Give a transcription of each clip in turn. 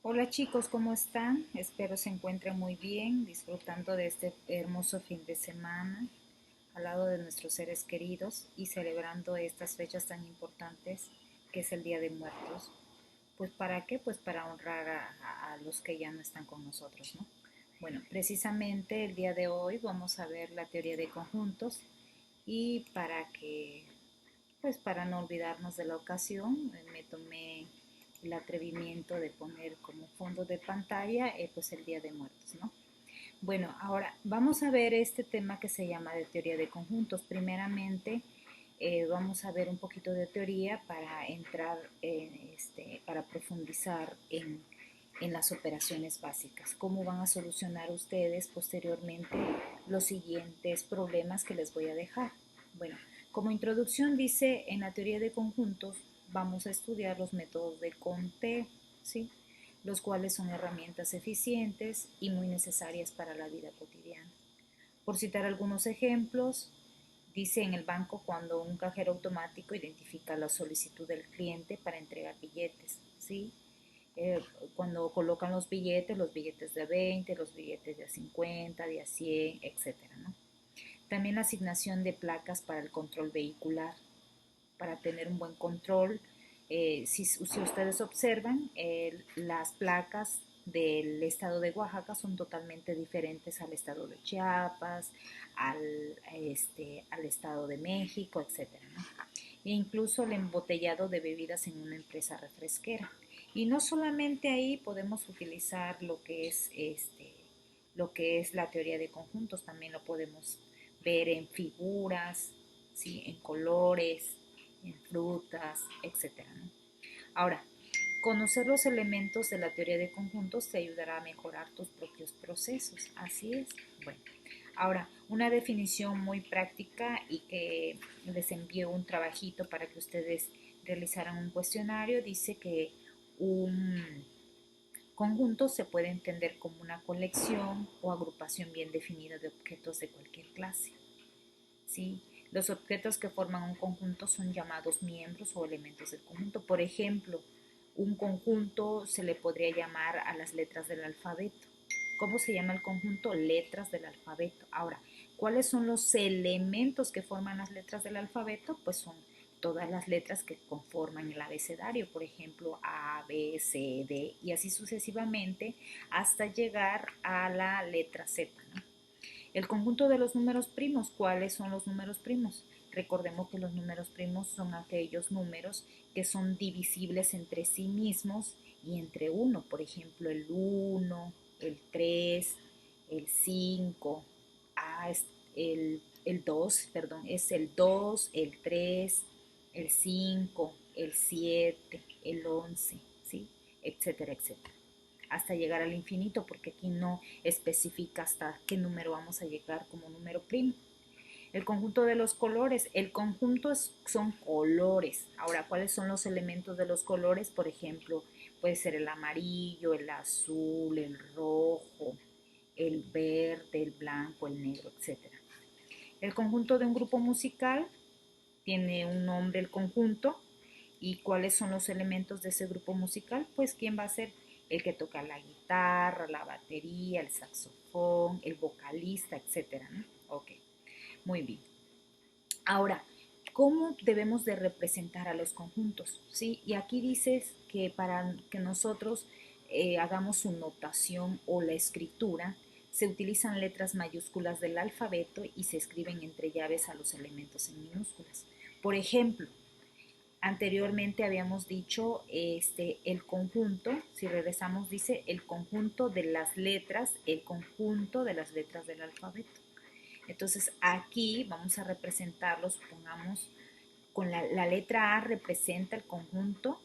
Hola chicos, ¿cómo están? Espero se encuentren muy bien, disfrutando de este hermoso fin de semana al lado de nuestros seres queridos y celebrando estas fechas tan importantes que es el Día de Muertos. Pues ¿para qué? Pues para honrar a los que ya no están con nosotros, ¿no? Bueno, precisamente el día de hoy vamos a ver la teoría de conjuntos y pues para no olvidarnos de la ocasión, me tomé el atrevimiento de poner como fondo de pantalla pues el Día de Muertos, ¿no? Bueno, ahora vamos a ver este tema que se llama de teoría de conjuntos. Primeramente, vamos a ver un poquito de teoría para entrar, para profundizar en las operaciones básicas. ¿Cómo van a solucionar ustedes posteriormente los siguientes problemas que les voy a dejar? Bueno, como introducción dice, en la teoría de conjuntos vamos a estudiar los métodos de conteo, ¿sí? Los cuales son herramientas eficientes y muy necesarias para la vida cotidiana. Por citar algunos ejemplos, dice en el banco cuando un cajero automático identifica la solicitud del cliente para entregar billetes, ¿sí? Eh, Cuando colocan los billetes de 20, los billetes de 50, de 100, etcétera, ¿no? También la asignación de placas para el control vehicular, para tener un buen control. Si ustedes observan, las placas del estado de Oaxaca son totalmente diferentes al estado de Chiapas, al estado de México, etcétera, ¿no? E incluso el embotellado de bebidas en una empresa refresquera. Y no solamente ahí podemos utilizar lo que es la teoría de conjuntos, también lo podemos ver en figuras, ¿sí? En colores, en frutas, etcétera, ¿no? Ahora, conocer los elementos de la teoría de conjuntos te ayudará a mejorar tus propios procesos. Así es. Bueno, ahora, una definición muy práctica y que les envío un trabajito para que ustedes realizaran un cuestionario, dice que un conjunto se puede entender como una colección o agrupación bien definida de objetos de cualquier clase. ¿Sí? Los objetos que forman un conjunto son llamados miembros o elementos del conjunto. Por ejemplo, un conjunto se le podría llamar a las letras del alfabeto. ¿Cómo se llama el conjunto? Letras del alfabeto. Ahora, ¿cuáles son los elementos que forman las letras del alfabeto? Pues son todas las letras que conforman el abecedario, por ejemplo, A, B, C, D, y así sucesivamente hasta llegar a la letra Z, ¿no? El conjunto de los números primos. ¿Cuáles son los números primos? Recordemos que los números primos son aquellos números que son divisibles entre sí mismos y entre uno. Por ejemplo, el uno, el 3, el 5, el 2, perdón, es el 2, el 3, el 5, el 7, el 11, ¿sí? Etcétera, etcétera, hasta llegar al infinito, porque aquí no especifica hasta qué número vamos a llegar como número primo. El conjunto de los colores. El conjunto son colores. Ahora, ¿cuáles son los elementos de los colores? Por ejemplo, puede ser el amarillo, el azul, el rojo, el verde, el blanco, el negro, etcétera. El conjunto de un grupo musical tiene un nombre el conjunto. ¿Y cuáles son los elementos de ese grupo musical? Pues quién va a ser el que toca la guitarra, la batería, el saxofón, el vocalista, etcétera, ¿no? Ok, muy bien. Ahora, ¿cómo debemos de representar a los conjuntos? ¿Sí? Y aquí dices que para que nosotros hagamos su notación o la escritura, se utilizan letras mayúsculas del alfabeto y se escriben entre llaves a los elementos en minúsculas. Por ejemplo, anteriormente habíamos dicho el conjunto, si regresamos dice el conjunto de las letras, el conjunto de las letras del alfabeto. Entonces aquí vamos a representarlo, supongamos, con la letra A representa ¿el conjunto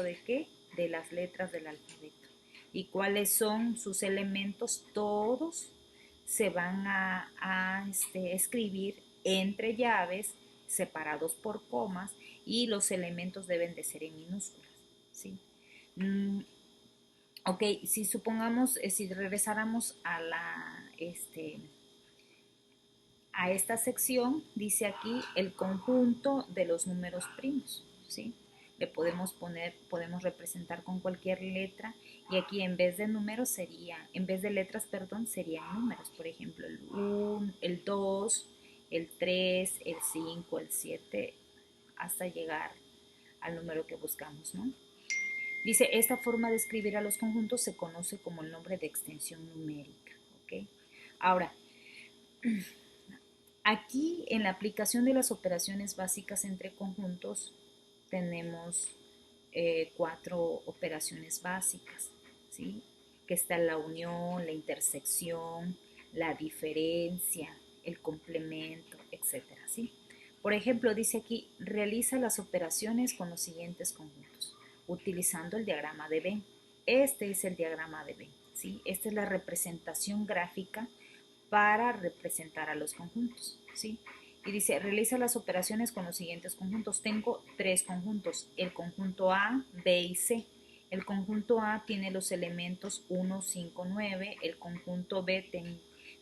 de qué? De las letras del alfabeto. ¿Y cuáles son sus elementos? Todos se van a escribir entre llaves, separados por comas, y los elementos deben de ser en minúsculas, ¿sí? Mm, ok, si supongamos, si regresáramos a esta sección, dice aquí el conjunto de los números primos, ¿sí? le podemos poner, podemos representar con cualquier letra, y aquí en vez de números sería, en vez de letras, perdón, serían números, por ejemplo, el 1, el 2, el 3, el 5, el 7, hasta llegar al número que buscamos, ¿no? Dice, esta forma de escribir a los conjuntos se conoce como el nombre de extensión numérica, ¿ok? Ahora, aquí en la aplicación de las operaciones básicas entre conjuntos tenemos 4 operaciones básicas, ¿sí? Que está la unión, la intersección, la diferencia, el complemento, etcétera, ¿sí? Por ejemplo, dice aquí, realiza las operaciones con los siguientes conjuntos, utilizando el diagrama de Venn. Este es el diagrama de Venn, ¿sí? Esta es la representación gráfica para representar a los conjuntos, ¿sí? Y dice, realiza las operaciones con los siguientes conjuntos. Tengo 3 conjuntos, el conjunto A, B y C. El conjunto A tiene los elementos 1, 5, 9. El conjunto B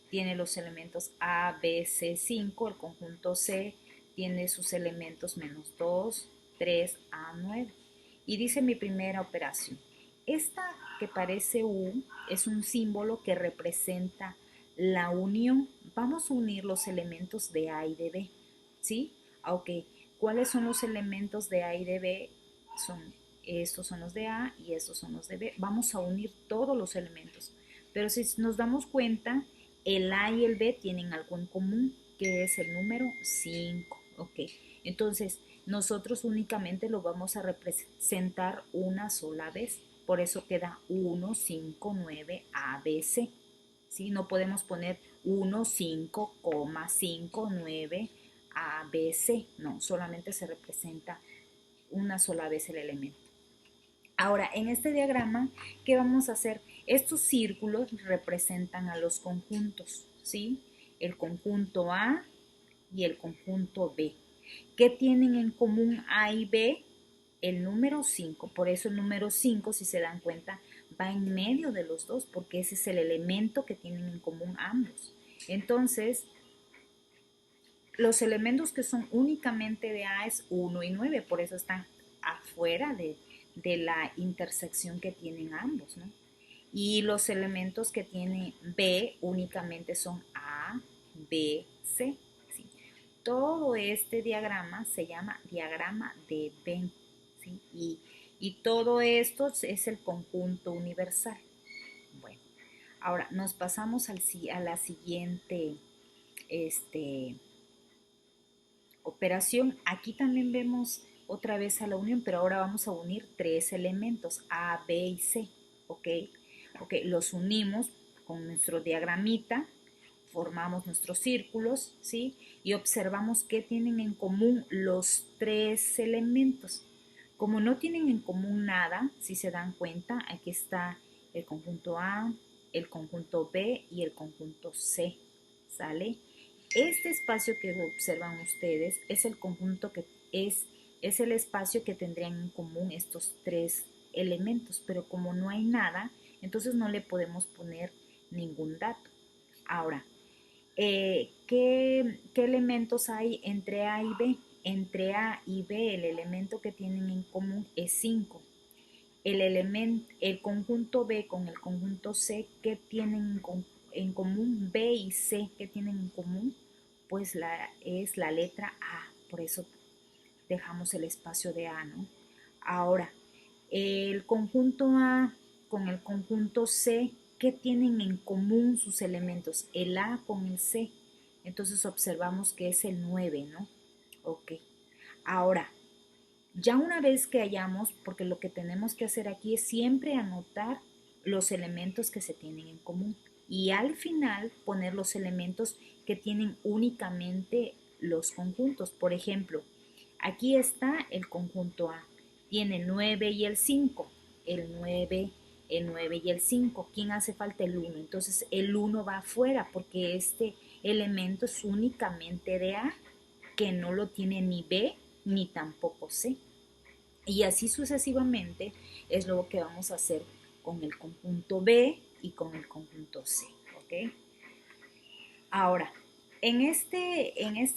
tiene los elementos A, B, C, 5. El conjunto C tiene sus elementos menos 2, 3, A, 9. Y dice mi primera operación. Esta que parece U es un símbolo que representa la unión. Vamos a unir los elementos de A y de B, ¿sí? Ok, ¿cuáles son los elementos de A y de B? Estos son los de A y estos son los de B. Vamos a unir todos los elementos. Pero si nos damos cuenta, el A y el B tienen algo en común, que es el número 5. Ok, entonces nosotros únicamente lo vamos a representar una sola vez. Por eso queda 1, 5, 9, ABC. ¿Sí? No podemos poner 1, 5, 5, 9, A, B, C. No, solamente se representa una sola vez el elemento. Ahora, en este diagrama, ¿qué vamos a hacer? Estos círculos representan a los conjuntos, ¿sí? El conjunto A y el conjunto B. ¿Qué tienen en común A y B? El número 5. Por eso el número 5, si se dan cuenta, va en medio de los dos, porque ese es el elemento que tienen en común ambos. Entonces, los elementos que son únicamente de A es 1 y 9, por eso están afuera de la intersección que tienen ambos, ¿no? Y los elementos que tiene B únicamente son A, B, C. ¿Sí? Todo este diagrama se llama diagrama de Venn, ¿sí? Y todo esto es el conjunto universal. Bueno, ahora nos pasamos a la siguiente este, operación. Aquí también vemos otra vez a la unión, pero ahora vamos a unir 3 elementos, A, B y C, ¿ok? Ok, los unimos con nuestro diagramita, formamos nuestros círculos, ¿sí? Y observamos qué tienen en común los 3 elementos. Como no tienen en común nada, si se dan cuenta, aquí está el conjunto A, el conjunto B y el conjunto C, ¿sale? Este espacio que observan ustedes es el conjunto que es el espacio que tendrían en común estos 3 elementos, pero como no hay nada, entonces no le podemos poner ningún dato. Ahora, ¿qué elementos hay entre A y B? Entre A y B el elemento que tienen en común es 5. El conjunto B con el conjunto C, ¿qué tienen en común? B y C, ¿qué tienen en común? Pues es la letra A, por eso dejamos el espacio de A, ¿no? Ahora, el conjunto A con el conjunto C, ¿qué tienen en común sus elementos? El A con el C. Entonces observamos que es el 9, ¿no? Ok. Ahora, ya una vez que hayamos, porque lo que tenemos que hacer aquí es siempre anotar los elementos que se tienen en común y al final poner los elementos que tienen únicamente los conjuntos. Por ejemplo, aquí está el conjunto A, tiene el 9 y el 5, el 9, el 9 y el 5. ¿Quién hace falta? El 1. Entonces el 1 va afuera porque este elemento es únicamente de A, que no lo tiene ni B ni tampoco C. Y así sucesivamente es lo que vamos a hacer con el conjunto B y con el conjunto C. ¿Ok? Ahora, en este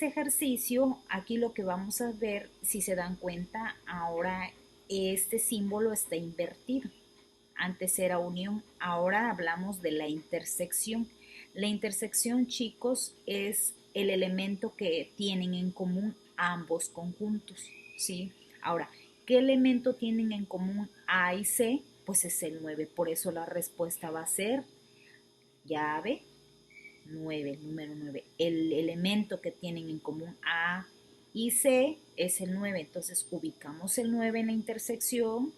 ejercicio, aquí lo que vamos a ver, si se dan cuenta, ahora este símbolo está invertido. Antes era unión, ahora hablamos de la intersección. La intersección, chicos, es el elemento que tienen en común ambos conjuntos, ¿sí? Ahora, ¿qué elemento tienen en común A y C? Pues es el 9, por eso la respuesta va a ser llave 9, el número 9. El elemento que tienen en común A y C es el 9, entonces ubicamos el 9 en la intersección,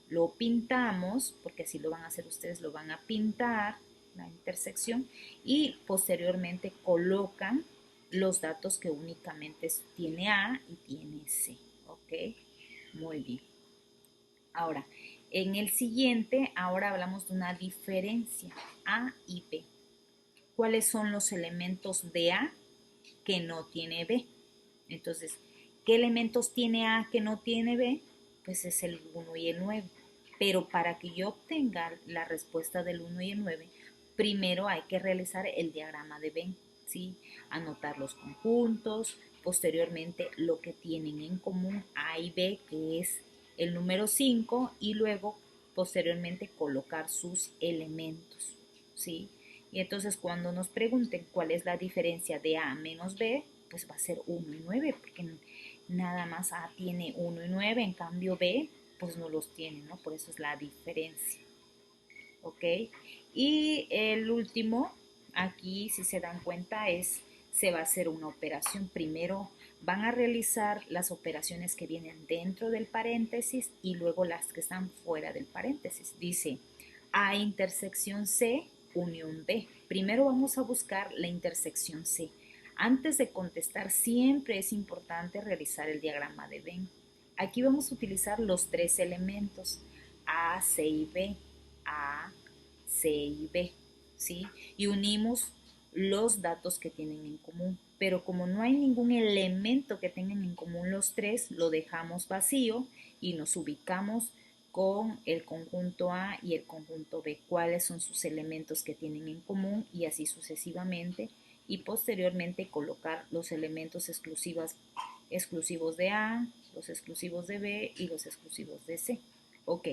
lo pintamos, porque así lo van a hacer ustedes, lo van a pintar, la intersección, y posteriormente colocan los datos que únicamente tiene A y tiene C, ¿ok? Muy bien. Ahora, en el siguiente, ahora hablamos de una diferencia, A y B. ¿Cuáles son los elementos de A que no tiene B? Entonces, ¿qué elementos tiene A que no tiene B? Pues es el 1 y el 9. Pero para que yo obtenga la respuesta del 1 y el 9, primero hay que realizar el diagrama de Venn, ¿sí? Anotar los conjuntos, posteriormente lo que tienen en común A y B, que es el número 5, y luego posteriormente colocar sus elementos, ¿sí? Y entonces cuando nos pregunten cuál es la diferencia de A menos B, pues va a ser 1 y 9, porque nada más A tiene 1 y 9, en cambio B pues no los tiene, ¿no? Por eso es la diferencia, ¿ok? Y el último, aquí si se dan cuenta, se va a hacer una operación. Primero van a realizar las operaciones que vienen dentro del paréntesis y luego las que están fuera del paréntesis. Dice A intersección C, unión B. Primero vamos a buscar la intersección C. Antes de contestar, siempre es importante realizar el diagrama de Venn. Aquí vamos a utilizar los tres elementos A, C y B. A, C y B, ¿sí? Y unimos los datos que tienen en común. Pero como no hay ningún elemento que tengan en común los tres, lo dejamos vacío y nos ubicamos con el conjunto A y el conjunto B. ¿Cuáles son sus elementos que tienen en común? Y así sucesivamente. Y posteriormente colocar los elementos exclusivos de A, los exclusivos de B y los exclusivos de C. Ok,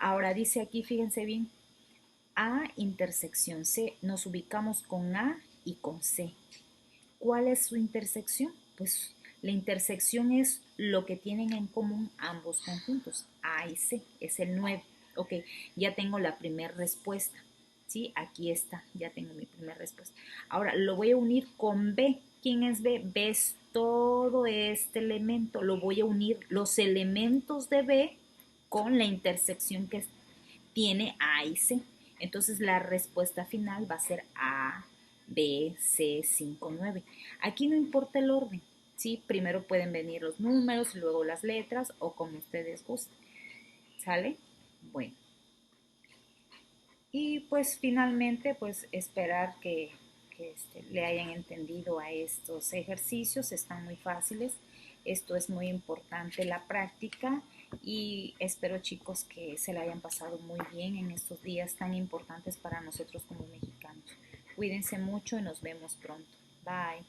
ahora dice aquí, fíjense bien, A intersección C, nos ubicamos con A y con C. ¿Cuál es su intersección? Pues la intersección es lo que tienen en común ambos conjuntos, A y C, es el 9. Ok, ya tengo la primera respuesta. ¿Sí? Aquí está, ya tengo mi primera respuesta. Ahora lo voy a unir con B. ¿Quién es B? B es todo este elemento. Lo voy a unir los elementos de B con la intersección que tiene A y C. Entonces la respuesta final va a ser A, B, C, 5, 9. Aquí no importa el orden, ¿sí? Primero pueden venir los números y luego las letras o como ustedes gusten. ¿Sale? Bueno. Y pues finalmente, pues esperar que le hayan entendido a estos ejercicios, están muy fáciles. Esto es muy importante la práctica y espero chicos que se la hayan pasado muy bien en estos días tan importantes para nosotros como mexicanos. Cuídense mucho y nos vemos pronto. Bye.